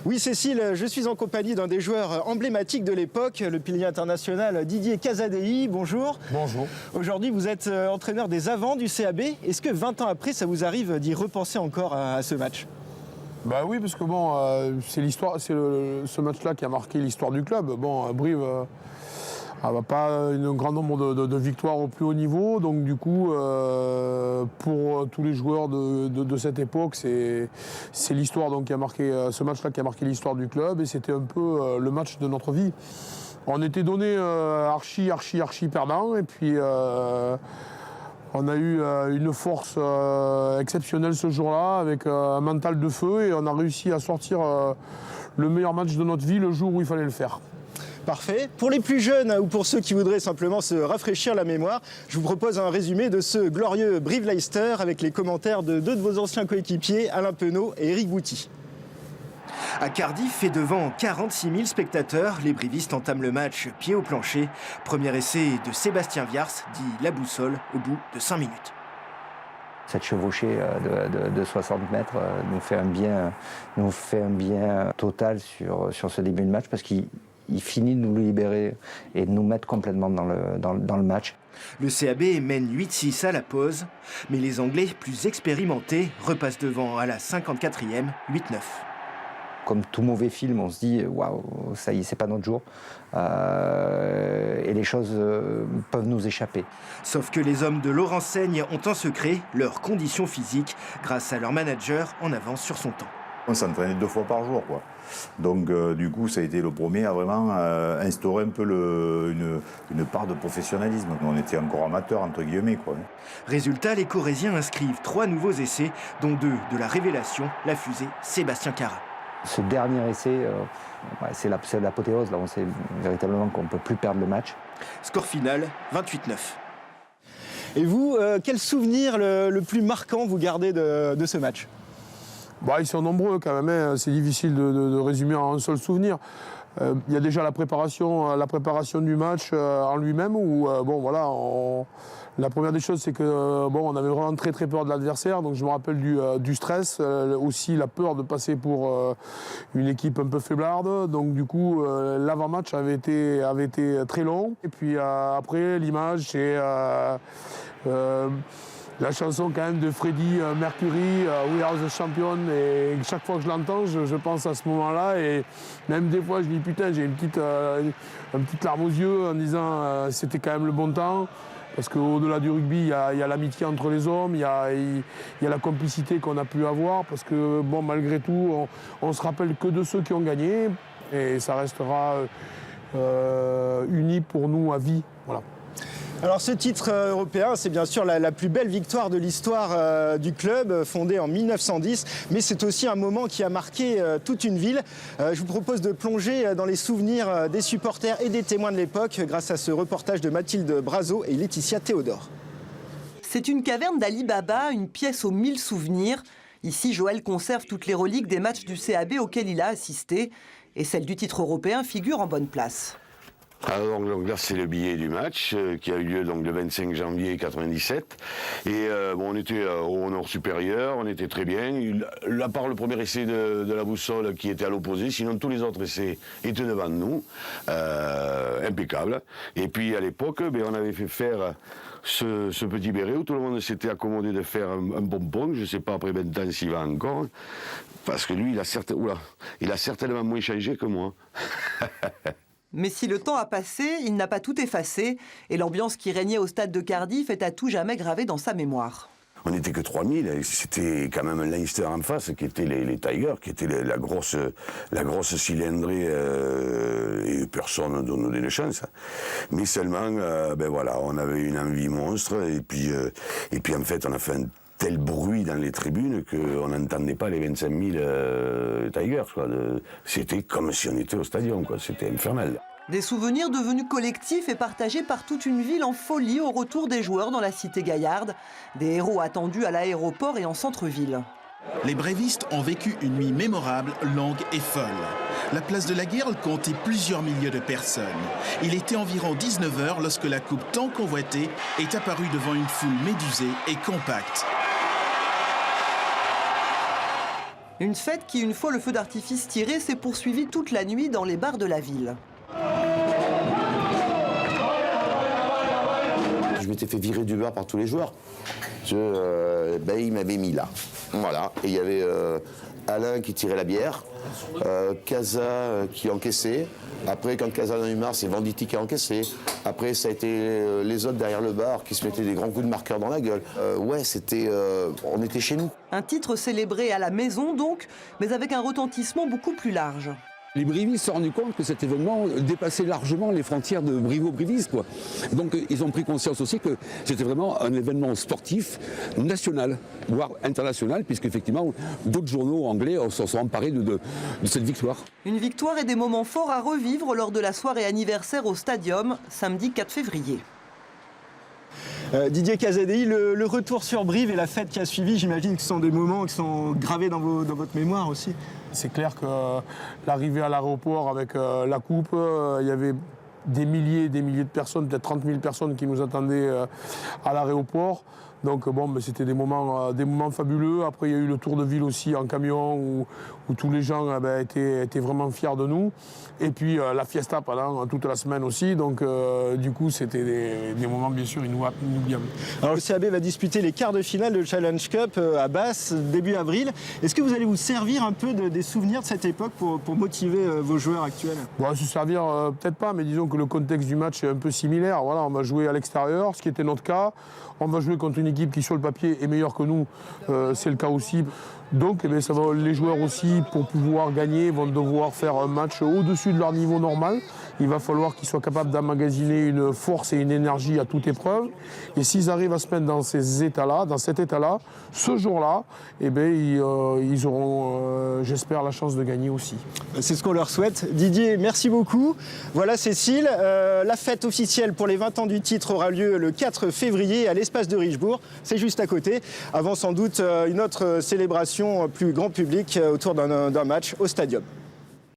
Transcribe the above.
Oui, Cécile, je suis en compagnie d'un des joueurs emblématiques de l'époque, le pilier international Didier Casadei. Bonjour. Bonjour. Aujourd'hui, vous êtes entraîneur des avants du CAB. Est-ce que 20 ans après, ça vous arrive d'y repenser encore à ce match ? Bah oui, parce que bon, c'est l'histoire, ce match-là qui a marqué l'histoire du club. Bon, Brive n'a pas un grand nombre de victoires au plus haut niveau, donc du coup, pour tous les joueurs de cette époque, c'est l'histoire donc qui a marqué ce match-là qui a marqué l'histoire du club, et c'était un peu le match de notre vie. On était donné archi perdant, et puis on a eu une force exceptionnelle ce jour-là, avec un mental de feu, et on a réussi à sortir le meilleur match de notre vie le jour où il fallait le faire. Parfait. Pour les plus jeunes ou pour ceux qui voudraient simplement se rafraîchir la mémoire, je vous propose un résumé de ce glorieux Brive-Leicester avec les commentaires de deux de vos anciens coéquipiers, Alain Penaud et Éric Bouty. À Cardiff et devant 46 000 spectateurs, les brivistes entament le match pied au plancher. Premier essai de Sébastien Viars, dit la boussole, au bout de 5 minutes. Cette chevauchée de 60 mètres nous fait un bien total sur ce début de match, parce qu'il finit de nous libérer et de nous mettre complètement dans le match. Le CAB mène 8-6 à la pause, mais les Anglais, plus expérimentés, repassent devant à la 54e, 8-9. Comme tout mauvais film, on se dit « waouh, ça y est, c'est pas notre jour ». Et les choses peuvent nous échapper. Sauf que les hommes de Laurent Seigne ont en secret leur condition physique grâce à leur manager en avance sur son temps. On s'entraînait 2 fois par jour, quoi. Donc du coup, ça a été le premier à vraiment instaurer un peu une part de professionnalisme. On était encore amateurs, entre guillemets, quoi. Résultat, les Corésiens inscrivent 3 nouveaux essais, dont 2 de la révélation, la fusée Sébastien Cara. Ce dernier essai, c'est l'apothéose. Là, on sait véritablement qu'on ne peut plus perdre le match. Score final, 28-9. Et vous, quel souvenir le plus marquant vous gardez de ce match ? Bah, ils sont nombreux quand même, hein. C'est difficile de résumer en un seul souvenir. Il y a déjà la préparation du match en lui-même, où bon voilà, la première des choses, c'est que bon, on avait vraiment très peur de l'adversaire, donc je me rappelle du stress, aussi la peur de passer pour une équipe un peu faiblarde, donc du coup l'avant-match avait été très long, et puis après l'image, c'est la chanson quand même de Freddie Mercury, We Are the Champion, et chaque fois que je l'entends, je pense à ce moment-là, et même des fois je dis putain, j'ai une petite larme aux yeux en disant c'était quand même le bon temps, parce qu'au-delà du rugby, il y a l'amitié entre les hommes, il y a la complicité qu'on a pu avoir, parce que bon, malgré tout, on se rappelle que de ceux qui ont gagné, et ça restera uni pour nous à vie, voilà. Alors ce titre européen, c'est bien sûr la plus belle victoire de l'histoire du club, fondé en 1910, mais c'est aussi un moment qui a marqué toute une ville. Je vous propose de plonger dans les souvenirs des supporters et des témoins de l'époque grâce à ce reportage de Mathilde Brazo et Laetitia Théodore. C'est une caverne d'Ali Baba, une pièce aux 1000 souvenirs. Ici, Joël conserve toutes les reliques des matchs du CAB auxquels il a assisté, et celle du titre européen figure en bonne place. Alors donc là c'est le billet du match qui a eu lieu donc le 25 janvier 1997, et bon, on était au nord supérieur, on était très bien, à part le premier essai de la boussole qui était à l'opposé, sinon tous les autres essais étaient devant nous, impeccable. Et puis à l'époque, on avait fait faire ce petit béret où tout le monde s'était accommodé de faire un bonbon, je ne sais pas après 20 ans s'il va encore, parce que lui il a certainement moins changé que moi. Mais si le temps a passé, il n'a pas tout effacé, et l'ambiance qui régnait au stade de Cardiff est à tout jamais gravée dans sa mémoire. On n'était que 3000, et c'était quand même un Leinster en face, qui était les Tigers, qui était la grosse cylindrée, et personne ne donnait de chance. Mais seulement, voilà, on avait une envie monstre, et puis en fait, on a fait un tel bruit dans les tribunes qu'on n'entendait pas les 25 000 Tigers, quoi. C'était comme si on était au stadion, quoi. C'était infernal. Des souvenirs devenus collectifs et partagés par toute une ville en folie au retour des joueurs dans la cité gaillarde. Des héros attendus à l'aéroport et en centre-ville. Les brévistes ont vécu une nuit mémorable, longue et folle. La place de la Guerre comptait plusieurs milliers de personnes. Il était environ 19h lorsque la coupe tant convoitée est apparue devant une foule médusée et compacte. Une fête qui, une fois le feu d'artifice tiré, s'est poursuivie toute la nuit dans les bars de la ville. Je m'étais fait virer du bar par tous les joueurs. Il m'avait mis là. Voilà. Et il y avait Alain qui tirait la bière, Casa qui encaissait. Après, quand Casa en a eu marre, c'est Venditti qui a encaissé. Après, ça a été les autres derrière le bar qui se mettaient des grands coups de marqueur dans la gueule. On était chez nous. Un titre célébré à la maison donc, mais avec un retentissement beaucoup plus large. Les Brivistes se sont rendus compte que cet événement dépassait largement les frontières de Brive-Brivistes, quoi. Donc ils ont pris conscience aussi que c'était vraiment un événement sportif national, voire international, puisqu'effectivement d'autres journaux anglais se sont emparés de cette victoire. Une victoire et des moments forts à revivre lors de la soirée anniversaire au Stadium, samedi 4 février. Didier Casadei, le retour sur Brive et la fête qui a suivi, j'imagine que ce sont des moments qui sont gravés dans votre mémoire aussi. C'est clair que l'arrivée à l'aéroport avec la coupe, il y avait des milliers de personnes, peut-être 30 000 personnes qui nous attendaient à l'aéroport. Donc c'était des moments fabuleux. Après, il y a eu le tour de ville aussi en camion où tous les gens étaient vraiment fiers de nous. Et puis la fiesta pendant toute la semaine aussi. Donc du coup, c'était des moments bien sûr inoubliables. Alors le CAB va disputer les quarts de finale de Challenge Cup à Basse début avril. Est-ce que vous allez vous servir un peu des souvenirs de cette époque pour motiver vos joueurs actuels? Se servir peut-être pas, mais disons que le contexte du match est un peu similaire. Voilà, on va jouer à l'extérieur, ce qui était notre cas. On va jouer contre une équipe qui sur le papier est meilleure que nous, c'est le cas aussi. Donc les joueurs aussi, pour pouvoir gagner, vont devoir faire un match au-dessus de leur niveau normal. Il va falloir qu'ils soient capables d'emmagasiner une force et une énergie à toute épreuve. Et s'ils arrivent à se mettre dans cet état-là, ce jour-là, ils auront, j'espère, la chance de gagner aussi. C'est ce qu'on leur souhaite. Didier, merci beaucoup. Voilà Cécile, la fête officielle pour les 20 ans du titre aura lieu le 4 février à l'espace de Richebourg. C'est juste à côté. Avant sans doute une autre célébration plus grand public autour d'un match au Stadium.